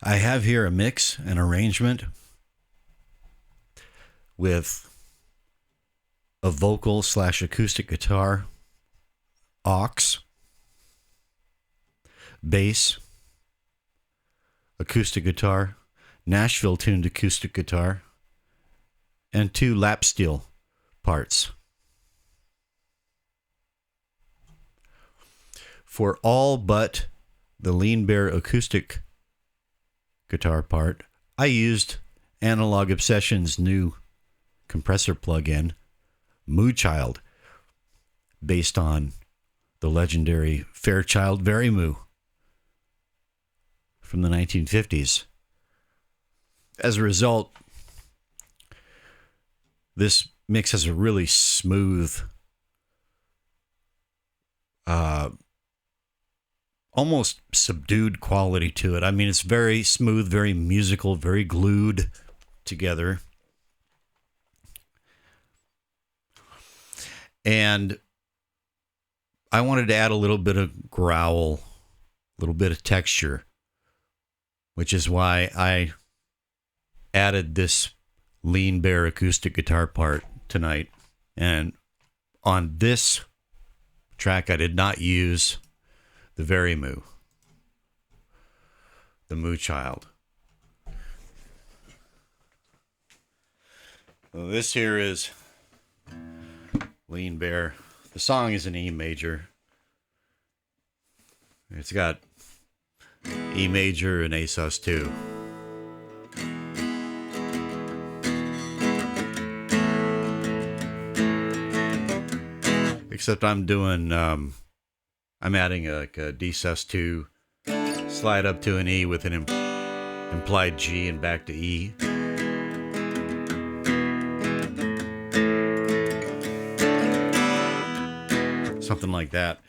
I have here a mix, an arrangement with a vocal / acoustic guitar, aux, bass, acoustic guitar, Nashville-tuned acoustic guitar, and 2 lap steel parts. For all but the Lean Bear acoustic guitar part, I used Analog Obsession's new compressor plug-in, MuChild, based on the legendary Fairchild Verymu from the 1950s. As a result, this mix has a really smooth, almost subdued quality to it. I mean, it's very smooth, very musical, very glued together. And I wanted to add a little bit of growl, a little bit of texture, which is why I added this Lean Bear acoustic guitar part tonight. And on this track, I did not use the Verymu, the MuChild. So this here is Lean Bear. The song is in E major. It's got E major and A sus2. Except I'm doing, I'm adding a D sus2, slide up to an E with an implied G and back to E. Something like that.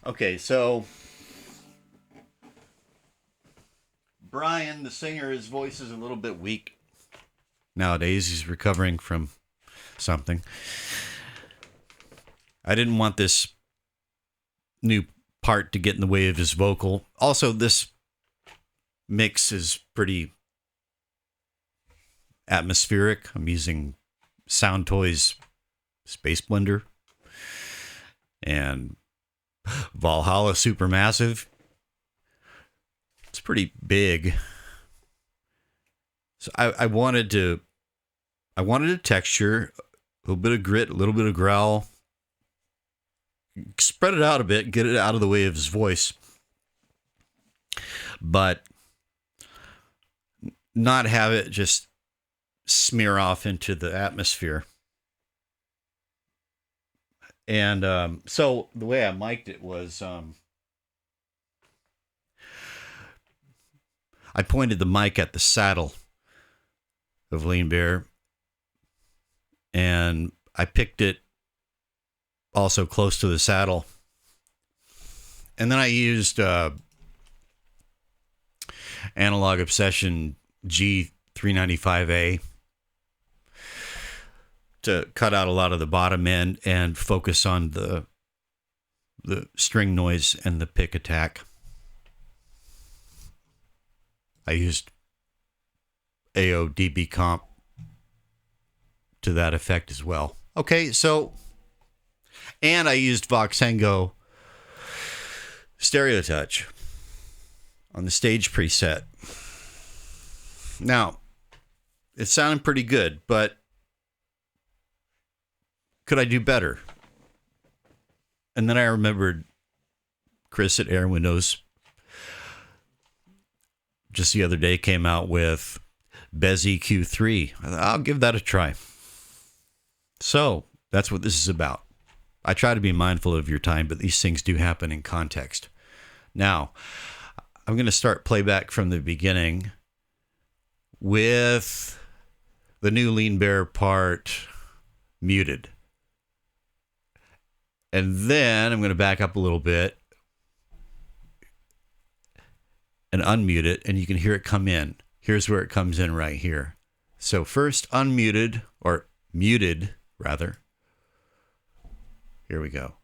Okay, so Brian, the singer, his voice is a little bit weak nowadays. He's recovering from something. I didn't want this new part to get in the way of his vocal. Also, this mix is pretty atmospheric. I'm using Soundtoys Space Blender and Valhalla Supermassive. It's pretty big. So I wanted a texture, a little bit of grit, a little bit of growl. Spread it out a bit, get it out of the way of his voice, but not have it just smear off into the atmosphere. And so the way I mic'd it was I pointed the mic at the saddle of Lean Bear, and I picked it also close to the saddle. And then I used Analog Obsession G395A to cut out a lot of the bottom end and focus on the string noise and the pick attack. I used AODB comp to that effect as well. Okay, so, and I used Voxengo Stereo Touch on the stage preset. Now, it sounded pretty good, but could I do better? And then I remembered Chris at Airwindows just the other day came out with BezEQ3. I'll give that a try. So that's what this is about. I try to be mindful of your time, but these things do happen in context. Now, I'm going to start playback from the beginning with the new Lean Bear part muted. And then I'm going to back up a little bit and unmute it, and you can hear it come in. Here's where it comes in right here. So first unmuted, or muted rather. Here we go.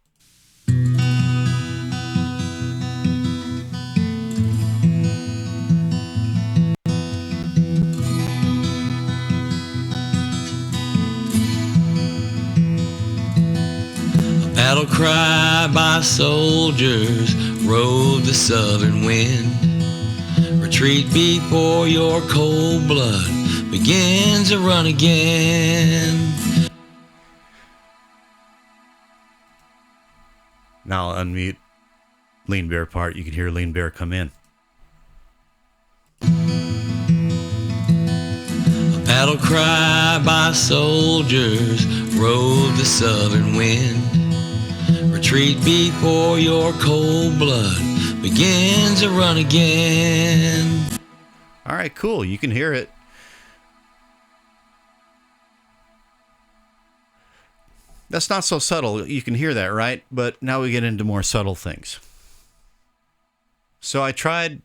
battle cry by soldiers rode the southern wind. Retreat before your cold blood begins to run again. Now I'll unmute Lean Bear part. You can hear Lean Bear come in. A battle cry by soldiers rode the southern wind. Retreat before your cold blood begins to run again. All right, cool. You can hear it. That's not so subtle. You can hear that, right? But now we get into more subtle things. So I tried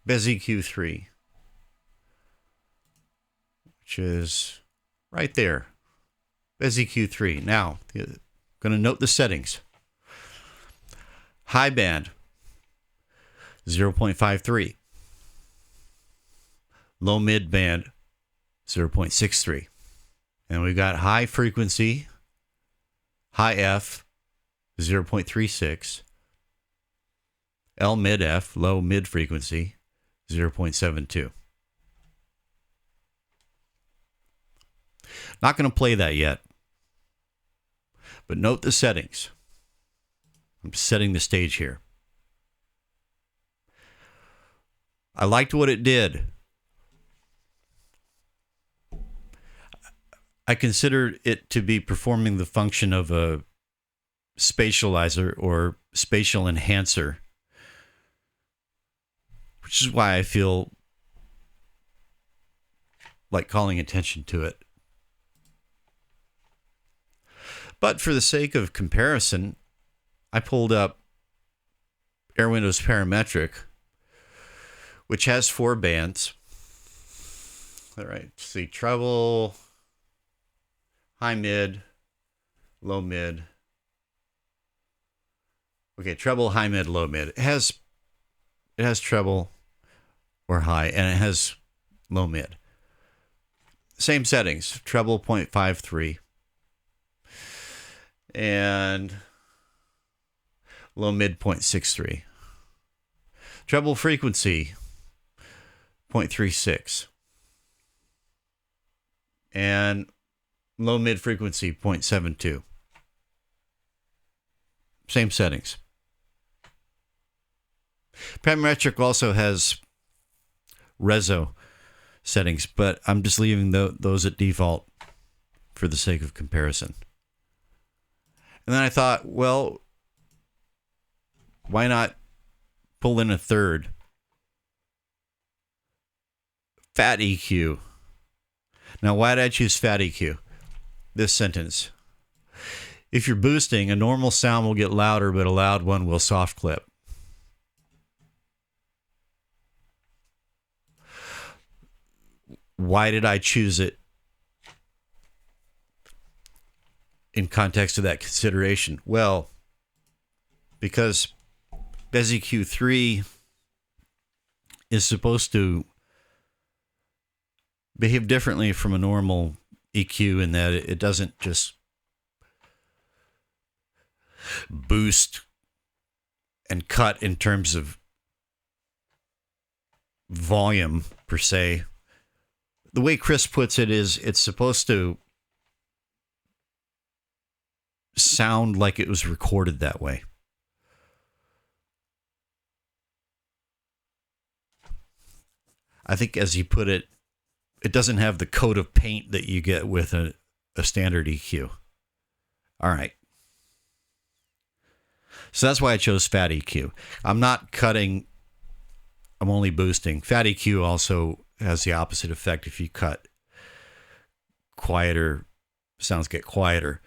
BezEQ3, which is right there. BezEQ3. Now, I'm going to note the settings. High band, 0.53. Low mid band, 0.63. And we've got high frequency, high F, 0.36. LMid F, low mid frequency, 0.72. Not going to play that yet. But note the settings. I'm setting the stage here. I liked what it did. I consider it to be performing the function of a spatializer or spatial enhancer, which is why I feel like calling attention to it. But for the sake of comparison, I pulled up Airwindows Parametric, which has 4 bands. All right, let's see, treble, high mid, low mid. Okay, treble, high mid, low mid. It has treble or high, and it has low mid. Same settings, treble 0.53 and low mid 0.63. Treble frequency 0.36 and low mid frequency 0.72. Same settings. Parametric also has reso settings, but I'm just leaving those at default for the sake of comparison. And then I thought, well, why not pull in a third? FatEQ. Now, why did I choose FatEQ? This sentence. If you're boosting, a normal sound will get louder, but a loud one will soft clip. Why did I choose it in context of that consideration? Well, because BezEQ3 is supposed to behave differently from a normal EQ in that it doesn't just boost and cut in terms of volume per se. The way Chris puts it is it's supposed to sound like it was recorded that way. I think as he put it, it doesn't have the coat of paint that you get with a standard EQ. All right. So that's why I chose FatEQ. I'm not cutting, I'm only boosting. FatEQ also has the opposite effect. If you cut quieter, sounds get quieter.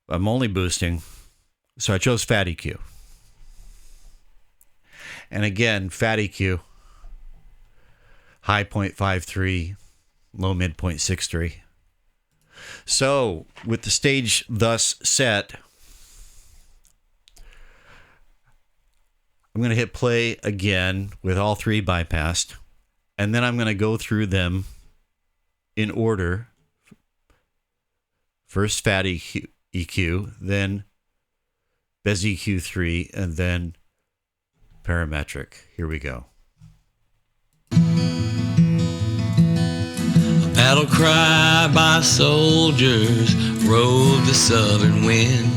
I'm only boosting, so I chose FatEQ. And again, FatEQ, high 0.53, low mid 0.63. So with the stage thus set, I'm going to hit play again with all 3 bypassed, and then I'm going to go through them in order. First FatEQ, then BezEQ3, and then parametric. Here we go. Battle cry by soldiers rode the southern wind.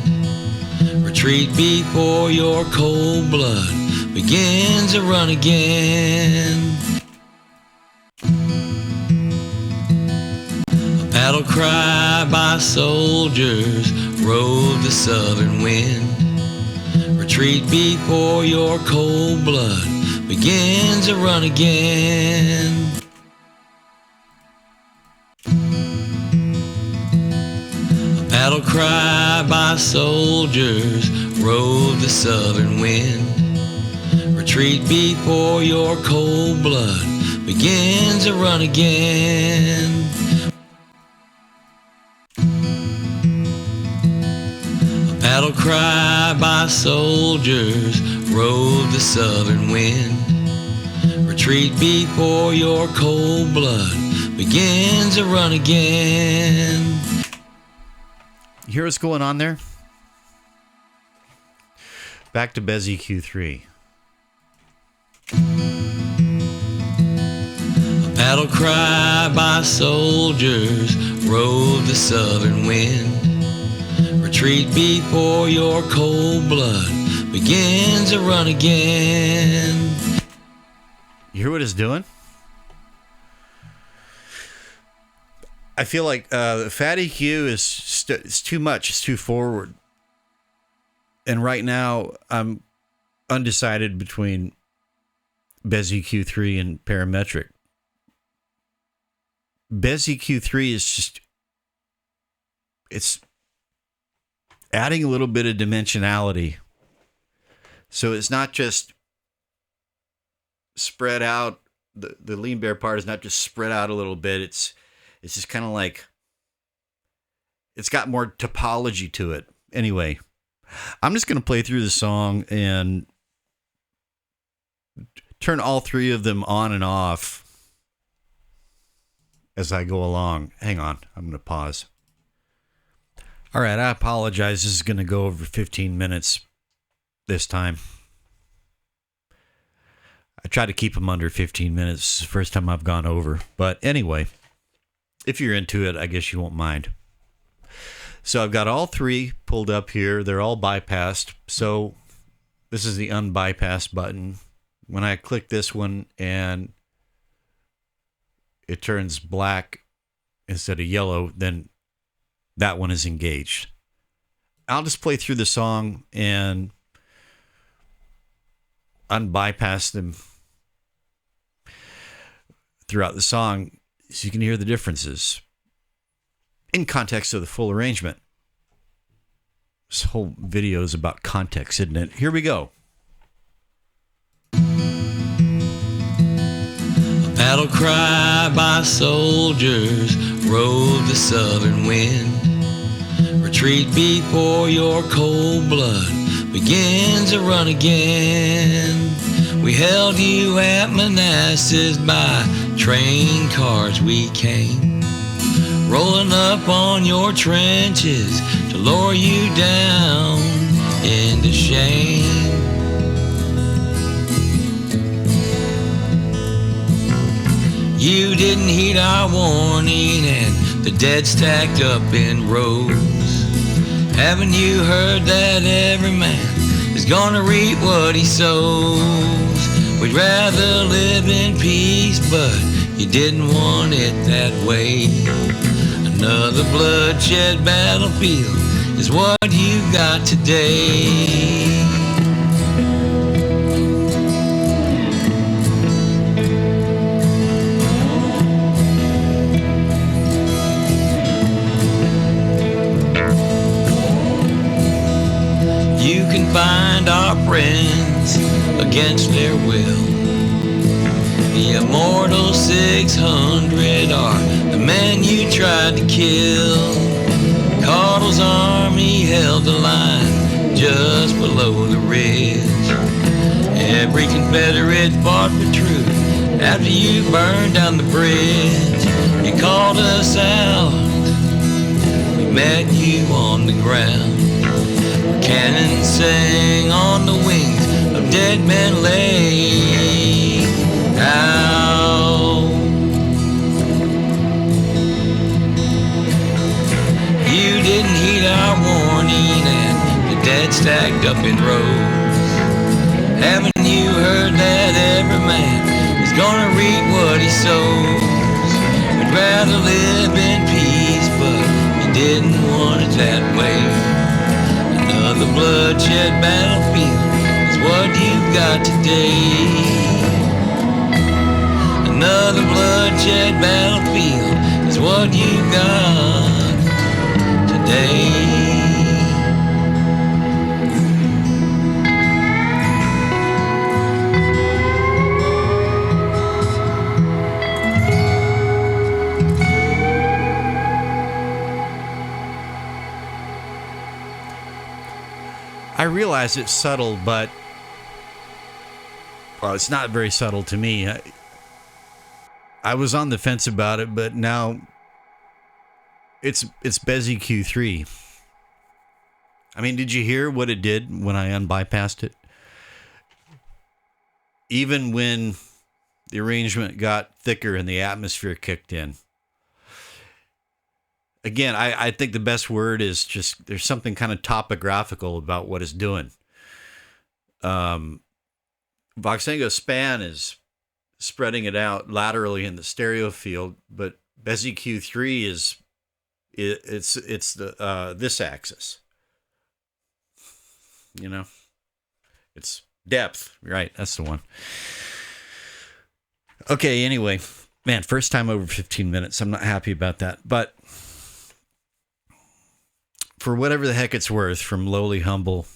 Retreat before your cold blood begins to run again. Battle cry by soldiers rode the southern wind. Retreat before your cold blood begins to run again. Battle cry by soldiers rode the southern wind. Retreat before your cold blood begins to run again. Battle cry by soldiers rode the southern wind. Retreat before your cold blood begins to run again. You hear what's going on there? Back to BezEQ3. Battle cry by soldiers rode the southern wind. Retreat before your cold blood begins to run again. You hear what it's doing? I feel like the FatEQ is too much. It's too forward. And right now, I'm undecided between BezEQ3 and parametric. BezEQ3 is just, it's adding a little bit of dimensionality. So it's not just spread out. The lean bear part is not just spread out a little bit. It's just kind of like, it's got more topology to it. Anyway, I'm just going to play through the song and turn all three of them on and off as I go along. Hang on, I'm going to pause. All right, I apologize. This is going to go over 15 minutes this time. I try to keep them under 15 minutes. It's the first time I've gone over. But anyway, if you're into it, I guess you won't mind. So I've got all three pulled up here. They're all bypassed. So this is the unbypass button. When I click this one and it turns black instead of yellow, then that one is engaged. I'll just play through the song and unbypass them throughout the song so you can hear the differences in context of the full arrangement. This whole video is about context, isn't it? Here we go. Battle cry by soldiers rode the southern wind. Retreat before your cold blood begins to run again. We held you at Manassas, by train cars we came, rolling up on your trenches to lower you down into shame. You didn't heed our warning and the dead stacked up in rows. Haven't you heard that every man is gonna reap what he sows? We'd rather live in peace, but you didn't want it that way. Another bloodshed battlefield is what you got today. You can find our friends against their will. The immortal 600 are the men you tried to kill. Caudle's army held the line just below the ridge. Every Confederate fought for truth after you burned down the bridge. You called us out, we met you on the ground. Cannons sang on the wings of dead men lay out. You didn't heed our warning and the dead stacked up in rows. Haven't you heard that every man is gonna reap what he sows? We'd rather live in peace, but you didn't want it that way. Another bloodshed battlefield is what you've got today. Another bloodshed battlefield is what you've got today. I realize it's subtle, but well, it's not very subtle to me. I was on the fence about it, but now it's BezEQ3. I mean, did you hear what it did when I unbypassed it? Even when the arrangement got thicker and the atmosphere kicked in. Again, I think the best word is just there's something kind of topographical about what it's doing. Voxengo Span is spreading it out laterally in the stereo field, but BezEQ3 is it's the this axis. You know, it's depth, right? That's the one. Okay, anyway, man, first time over 15 minutes. I'm not happy about that, but for whatever the heck it's worth, from lowly, humble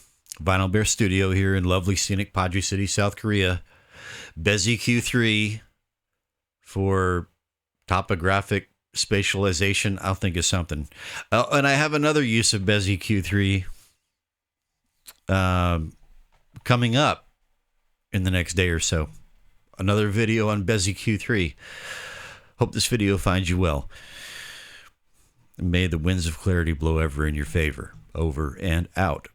Vinyl Bear Studio here in lovely, scenic Padre City, South Korea, BezEQ3 for topographic spatialization, I'll think of something. And I have another use of BezEQ3 coming up in the next day or so. Another video on BezEQ3. Hope this video finds you well. May the winds of clarity blow ever in your favor. Over and out.